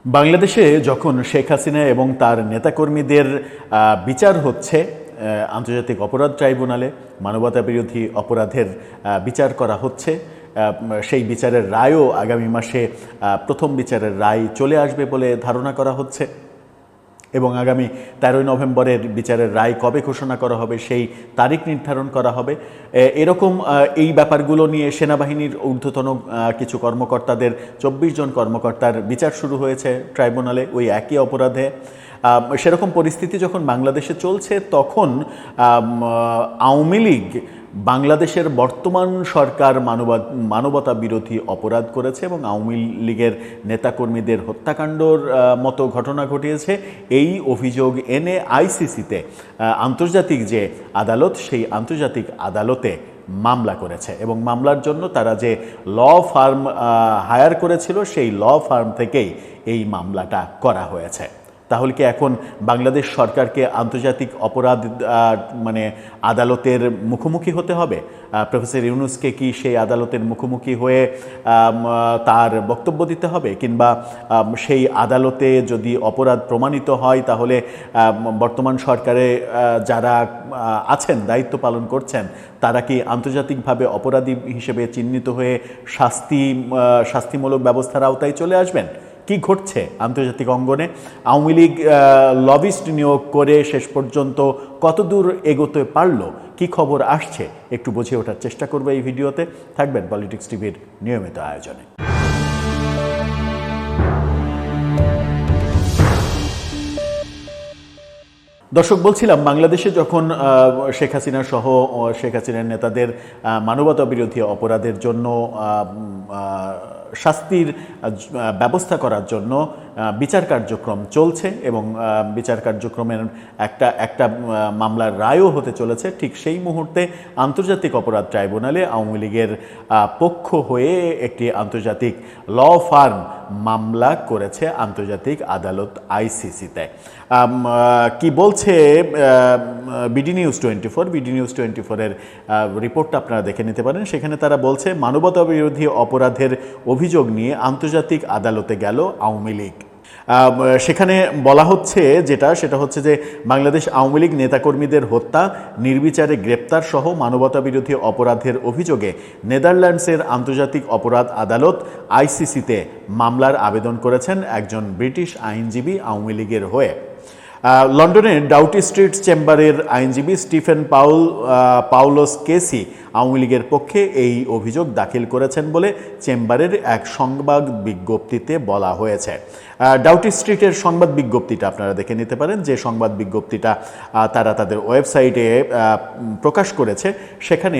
বাংলাদেশে যখন শেখ হাসিনা এবং তার নেতাকর্মীদের বিচার হচ্ছে আন্তর্জাতিক অপরাধ ট্রাইব্যুনালে, মানবতাবিরোধী অপরাধের বিচার করা হচ্ছে, সেই বিচারের রায়ও আগামী মাসে প্রথম বিচারের রায় চলে আসবে বলে ধারণা করা হচ্ছে এবং আগামী 13 নভেম্বরের বিচারের রায় কবে ঘোষণা করা হবে সেই তারিখ নির্ধারণ করা হবে। এরকম এই ব্যাপারগুলো নিয়ে সেনাবাহিনীর ঊর্ধ্বতন কিছু কর্মকর্তাদের 24 জন কর্মকর্তার বিচার শুরু হয়েছে ট্রাইব্যুনালে ওই একই অপরাধে। সেরকম পরিস্থিতি যখন বাংলাদেশে চলছে তখন আওয়ামী লীগ বাংলাদেশের বর্তমান সরকার মানবতা বিরোধী অপরাধ করেছে এবং আওয়ামী লীগের নেতাকর্মীদের হত্যাকাণ্ডর মতো ঘটনা ঘটিয়েছে। এই অভিযোগ এনে আইসিসিতে আন্তর্জাতিক যে আদালত, সেই আন্তর্জাতিক আদালতে মামলা করেছে এবং মামলার জন্য তারা যে ল ফার্ম হায়ার করেছিল সেই ল ফার্ম থেকেই এই মামলাটা করা হয়েছে। তাহলে কি এখন বাংলাদেশ সরকারকে আন্তর্জাতিক অপরাধ আদালতের মুখোমুখি হতে হবে? প্রফেসর ইউনূসকে কি সেই আদালতের মুখোমুখি হয়ে তার বক্তব্য দিতে হবে, কিংবা সেই আদালতে যদি অপরাধ প্রমাণিত হয় তাহলে বর্তমান সরকারে যারা আছেন, দায়িত্ব পালন করছেন, তারা কি আন্তর্জাতিকভাবে অপরাধী হিসেবে চিহ্নিত হয়ে শাস্তিমূলক ব্যবস্থার আওতায় চলে আসবেন? কি ঘটছে আন্তর্জাতিক অঙ্গনে? আওয়ামী লীগ লবিস্ট নিয়োগ করে শেষ পর্যন্ত কতদূর এগোতে পারল, কি খবর আসছে, একটু বুঝে ওঠার চেষ্টা করবে এই ভিডিওতে। থাকবেন পলিটিক্স টিভির নিয়মিত আয়োজনে। দর্শক, বলছিলাম বাংলাদেশে যখন শেখ হাসিনা সহ শেখ হাসিনার নেতাদের মানবতা বিরোধী অপরাধের জন্য শাস্তির ব্যবস্থা করার জন্য বিচার কার্যক্রম চলছে এবং বিচার কার্যক্রমের একটা মামলার রায়ও হতে চলেছে, ঠিক সেই মুহূর্তে আন্তর্জাতিক অপরাধ ট্রাইব্যুনালে আওয়ামী লীগের পক্ষ হয়ে একটি আন্তর্জাতিক ল ফার্ম মামলা করেছে আন্তর্জাতিক আদালত আইসিসিতে। কি বলছে বিডি নিউজ 24? বিডি নিউজ 24-এর রিপোর্টটা আপনারা দেখে নিতে পারেন। সেখানে তারা বলছে, মানবতা বিরোধী অপরাধের অভিযোগ নিয়ে আন্তর্জাতিক আদালতে গেল আওয়ামী লীগ। সেখানে বলা হচ্ছে সেটা হচ্ছে যে বাংলাদেশ আওয়ামী লীগ নেতাকর্মীদের হত্যা, নির্বিচারে গ্রেপ্তার সহ মানবতা বিরোধী অপরাধের অভিযোগে নেদারল্যান্ডসের আন্তর্জাতিক অপরাধ আদালত আইসিসিতে মামলার আবেদন করেছেন একজন ব্রিটিশ আইনজীবী আওয়ামী লীগের হয়ে। লন্ডনের ডাউটি স্ট্রিট চেম্বারের আইনজীবী স্টিফেন পাউলোস কেসি আওয়ামী লীগের পক্ষে এই অভিযোগ দাখিল করেছেন বলে চেম্বারের এক সংবাদ বিজ্ঞপ্তিতে বলা হয়েছে। ডাউটি স্ট্রিটের সংবাদ বিজ্ঞপ্তিটা আপনারা দেখে নিতে পারেন, যে সংবাদ বিজ্ঞপ্তিটা তারা তাদের ওয়েবসাইটে প্রকাশ করেছে। সেখানে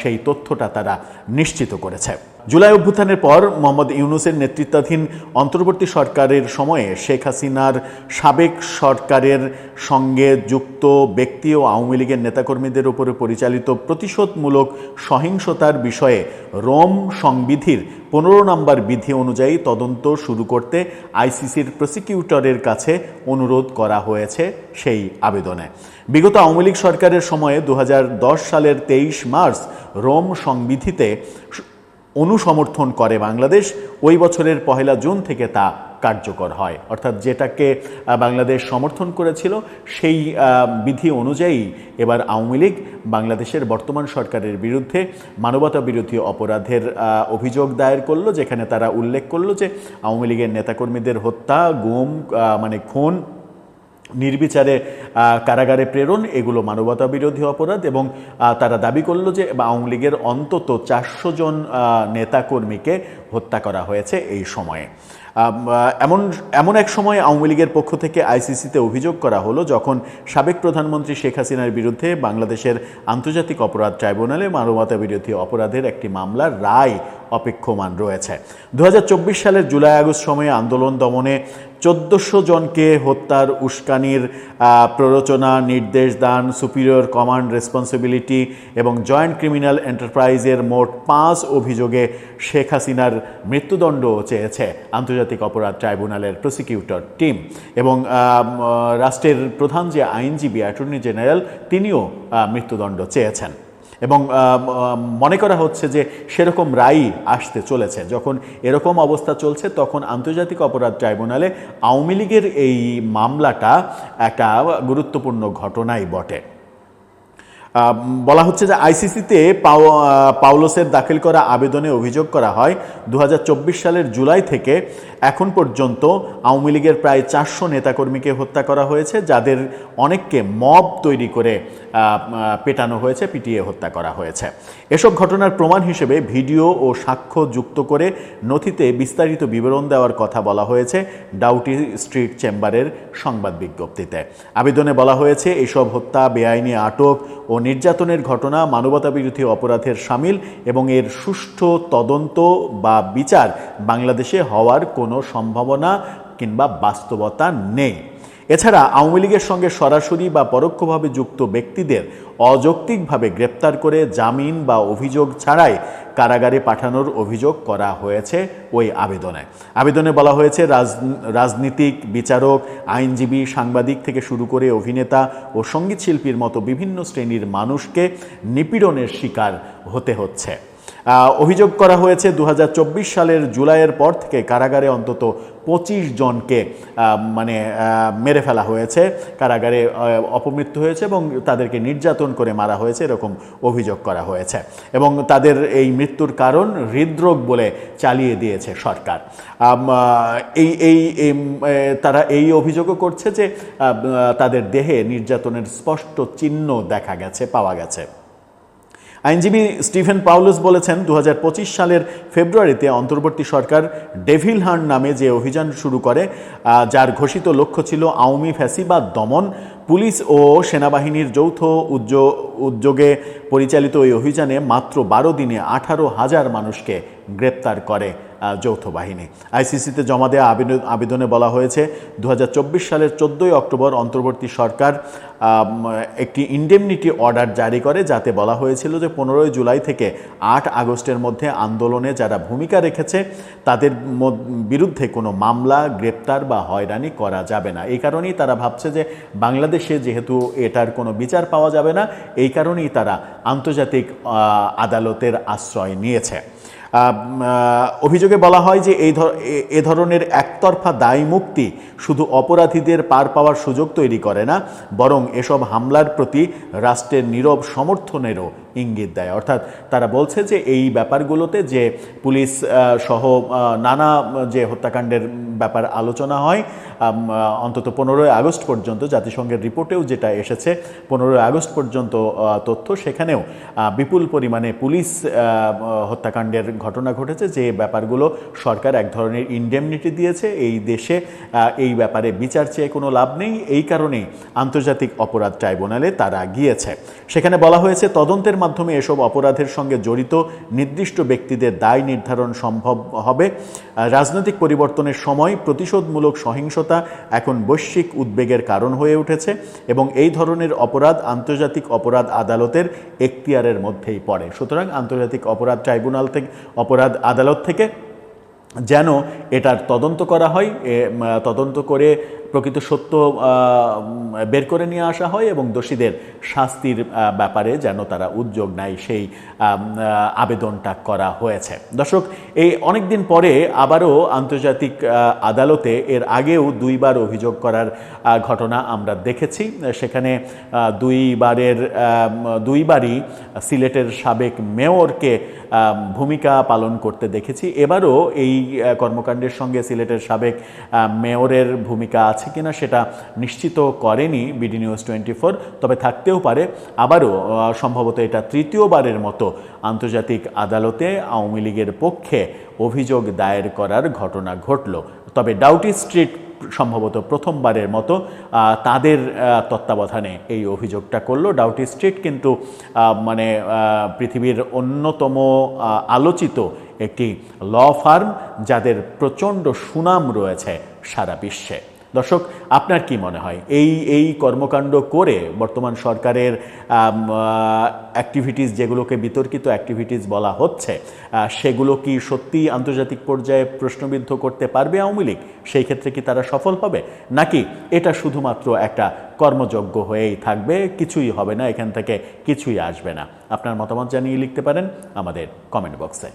সেই তথ্যটা তারা নিশ্চিত করেছে। জুলাই অভ্যুত্থানের পর মোহাম্মদ ইউনূসের নেতৃত্বাধীন অন্তর্বর্তী সরকারের সময়ে শেখ হাসিনার সাবেক সরকারের সঙ্গে যুক্ত ব্যক্তি ও আওয়ামী লীগের নেতাকর্মীদের উপরে পরিচালিত প্রতিশোধমূলক সহিংসতার বিষয়ে রোম সংবিধির 15 নম্বর বিধি অনুযায়ী তদন্ত শুরু করতে আইসিসির প্রসিকিউটরের কাছে অনুরোধ করা হয়েছে সেই আবেদনে। বিগত আওয়ামী লীগ সরকারের সময়ে 2010 সালের 23 মার্চ রোম সংবিধিতে অনুসমর্থন করে বাংলাদেশ। ওই বছরের 1 জুন থেকে তা কার্যকর হয়, অর্থাৎ যেটাকে বাংলাদেশ সমর্থন করেছিল সেই বিধি অনুযায়ী এবার আওয়ামী লীগ বাংলাদেশের বর্তমান সরকারের বিরুদ্ধে মানবতা বিরোধী অপরাধের অভিযোগ দায়ের করলো, যেখানে তারা উল্লেখ করলো যে আওয়ামী লীগের নেতাকর্মীদের হত্যা, গুম, খুন, নির্বিচারে কারাগারে প্রেরণ, এগুলো মানবতা বিরোধী অপরাধ। এবং তারা দাবি করল যে আওয়ামী লীগের অন্তত 400 জন নেতাকর্মীকে হত্যা করা হয়েছে এই সময়ে। এমন এক সময় আওয়ামী লীগের পক্ষ থেকে আইসিসিতে অভিযোগ করা হলো যখন সাবেক প্রধানমন্ত্রী শেখ হাসিনার বিরুদ্ধে বাংলাদেশের আন্তর্জাতিক অপরাধ ট্রাইব্যুনালে মানবতা বিরোধী অপরাধের একটি মামলার রায় অপেক্ষমান রয়েছে। 2024 সালের জুলাই আগস্ট সময়ে আন্দোলন দমনে 1400 জনকে হত্যার উস্কানির প্ররোচনা, নির্দেশ দান, সুপিরিয়র কমান্ড রেসপন্সিবিলিটি এবং জয়েন্ট ক্রিমিনাল এন্টারপ্রাইজের মোট 5 অভিযোগে শেখ হাসিনার মৃত্যুদণ্ড চেয়েছে আন্তর্জাতিক অপরাধ ট্রাইব্যুনালের প্রসিকিউটর টিম। এবং রাষ্ট্রের প্রধান যে আইনজীবী অ্যাটর্নি জেনারেল, তিনিও মৃত্যুদণ্ড চেয়েছেন। এবং মনে করা হচ্ছে যে সেরকম রায় আসতে চলেছে। যখন এরকম অবস্থা চলছে তখন আন্তর্জাতিক অপরাধ ট্রাইব্যুনালে আওয়ামী লীগের এই মামলাটা একটা গুরুত্বপূর্ণ ঘটনাই বটে। বলা হচ্ছে যে আইসিসিতে পাওলোসের দাখিল করা আবেদনে অভিযোগ করা হয় 2024 সালের জুলাই থেকে এখন পর্যন্ত আওয়ামী লীগের প্রায় 400 নেতাকর্মীকে হত্যা করা হয়েছে, যাদের অনেককে মব তৈরি করে পেটানো হয়েছে, পিটিয়ে হত্যা করা হয়েছে। এসব ঘটনার প্রমাণ হিসেবে ভিডিও ও সাক্ষ্য যুক্ত করে নথিতে বিস্তারিত বিবরণ দেওয়ার কথা বলা হয়েছে ডাউটি স্ট্রিট চেম্বারের সংবাদ বিজ্ঞপ্তিতে। আবেদনে বলা হয়েছে এসব হত্যা, বেআইনি আটক ও নির্যাতনের ঘটনা মানবতাবিরোধী অপরাধের শামিল এবং এর সুষ্ঠু তদন্ত বা বিচার বাংলাদেশে হওয়ার কোনো সম্ভাবনা কিংবা বাস্তবতা নেই। এছাড়া আওয়ামী লীগের সঙ্গে সরাসরি বা পরোক্ষভাবে যুক্ত ব্যক্তিদের অযৌক্তিকভাবে গ্রেপ্তার করে জামিন বা অভিযোগ ছাড়াই কারাগারে পাঠানোর অভিযোগ করা হয়েছে ওই আবেদনে। আবেদনে বলা হয়েছে রাজনীতিক, বিচারক, আইনজীবী, সাংবাদিক থেকে শুরু করে অভিনেতা ও সঙ্গীতশিল্পীর মতো বিভিন্ন শ্রেণীর মানুষকে নিপীড়নের শিকার হতে হচ্ছে। অভিযোগ করা হয়েছে 2024 সালের জুলাইয়ের পর থেকে কারাগারে অন্তত 25 জনকে মেরে ফেলা হয়েছে, কারাগারে অপমৃত্যু হয়েছে এবং তাদেরকে নির্যাতন করে মারা হয়েছে, এরকম অভিযোগ করা হয়েছে। এবং তাদের এই মৃত্যুর কারণ হৃদরোগ বলে চালিয়ে দিয়েছে সরকার। তারা এই অভিযোগও করছে যে তাদের দেহে নির্যাতনের স্পষ্ট চিহ্ন পাওয়া গেছে। আইনজীবী স্টিফেন পাউলোস বলেছেন 2025 সালের ফেব্রুয়ারিতে অন্তর্বর্তী সরকার ডেভিল হান্ট নামে যে অভিযান শুরু করে, যার ঘোষিত লক্ষ্য ছিল আওয়ামী ফ্যাসিবাদ দমন, পুলিশ ও সেনাবাহিনীর যৌথ উদ্যোগে পরিচালিত ওই অভিযানে মাত্র 12 দিনে 18,000 মানুষকে গ্রেপ্তার করে যৌথ বাহিনী। আইসিসিতে জমা দেওয়া আবেদনে বলা হয়েছে 2024 সালের 14 অক্টোবর অন্তর্বর্তী সরকার একটি ইন্ডেমনিটি অর্ডার জারি করে, যাতে বলা হয়েছিল যে 15 জুলাই থেকে 8 আগস্টের মধ্যে আন্দোলনে যারা ভূমিকা রেখেছে তাদের বিরুদ্ধে কোনো মামলা, গ্রেপ্তার বা হয়রানি করা যাবে না। এই কারণেই তারা ভাবছে যে বাংলাদেশে যেহেতু এটার কোনো বিচার পাওয়া যাবে না, এই কারণেই তারা আন্তর্জাতিক আদালতের আশ্রয় নিয়েছে। অভিযোগে বলা হয় যে এই ধরনের একতরফা দায় মুক্তি শুধু অপরাধীদের পার পাওয়ার সুযোগ তৈরি করে না, বরং এসব হামলার প্রতি রাষ্ট্রের নীরব সমর্থনেরও ইঙ্গিত দেয়। অর্থাৎ তারা বলছে যে এই ব্যাপারগুলোতে যে পুলিশ সহ নানা যে হত্যাকাণ্ডের ব্যাপার আলোচনা হয়, অন্তত 15 আগস্ট পর্যন্ত জাতিসংঘের রিপোর্টেও যেটা এসেছে 15 আগস্ট পর্যন্ত তথ্য, সেখানেও বিপুল পরিমাণে পুলিশ হত্যাকাণ্ডের ঘটনা ঘটেছে, যে ব্যাপারগুলো সরকার এক ধরনের ইন্ডেমনিটি দিয়েছে। এই দেশে এই ব্যাপারে বিচার চেয়ে কোনো লাভ নেই, এই কারণেই আন্তর্জাতিক অপরাধ ট্রাইব্যুনালে তারা গিয়েছে। সেখানে বলা হয়েছে তদন্তের মাধ্যমে এসব অপরাধের সঙ্গে জড়িত নির্দিষ্ট ব্যক্তিদের দায় নির্ধারণ সম্ভব হবে। রাজনৈতিক পরিবর্তনের সময় প্রতিশোধমূলক সহিংসতা এখন বৈশ্বিক উদ্বেগের কারণ হয়ে উঠেছে এবং এই ধরনের অপরাধ আন্তর্জাতিক অপরাধ আদালতের এখতিয়ারের মধ্যেই পড়ে। সুতরাং আন্তর্জাতিক অপরাধ ট্রাইব্যুনাল থেকে, অপরাধ আদালত থেকে যেন এটার তদন্ত করা হয়, তদন্ত করে প্রকৃত সত্য বের করে নিয়ে আসা হয় এবং দোষীদের শাস্তির ব্যাপারে যেন তারা উদ্যোগ নেয়, সেই আবেদনটা করা হয়েছে। দর্শক, এই অনেক দিন পরে আবারও আন্তর্জাতিক আদালতে এর আগেও 2 বার অভিযোগ করার ঘটনা আমরা দেখেছি। সেখানে 2 বারই সিলেটের সাবেক মেয়রকে ভূমিকা পালন করতে দেখেছি। এবারও এই কর্মকাণ্ডের সঙ্গে সিলেটের সাবেক মেয়রের ভূমিকা আছে কিনা সেটা নিশ্চিত করেনি বিডি নিউজ 24, তবে থাকতেও পারে। আবারও সম্ভবত এটা 3য়বারের মতো আন্তর্জাতিক আদালতে আওয়ামী লীগের পক্ষে অভিযোগ দায়ের করার ঘটনা ঘটল। তবে ডাউটি স্ট্রিট সম্ভবত প্রথমবারের মতো তাদের তত্ত্বাবধানে এই অভিযোগটা করলো। ডাউটি স্ট্রিট কিন্তু পৃথিবীর অন্যতম আলোচিত একটি ল ফার্ম, যাদের প্রচণ্ড সুনাম রয়েছে সারা বিশ্বে। দর্শক, আপনার কি মনে হয় এই কর্মকাণ্ড করে বর্তমান সরকারের অ্যাক্টিভিটিস, যেগুলোকে বিতর্কিত অ্যাক্টিভিটিস বলা হচ্ছে, সেগুলো কি সত্যিই আন্তর্জাতিক পর্যায়ে প্রশ্নবিদ্ধ করতে পারবে আওয়ামী লীগ? সেই ক্ষেত্রে কি তারা সফল হবে, নাকি এটা শুধুমাত্র একটা কর্মযজ্ঞ হয়েই থাকবে, কিছুই হবে না, এখান থেকে কিছুই আসবে না? আপনার মতামত জানিয়ে লিখতে পারেন আমাদের কমেন্ট বক্সে।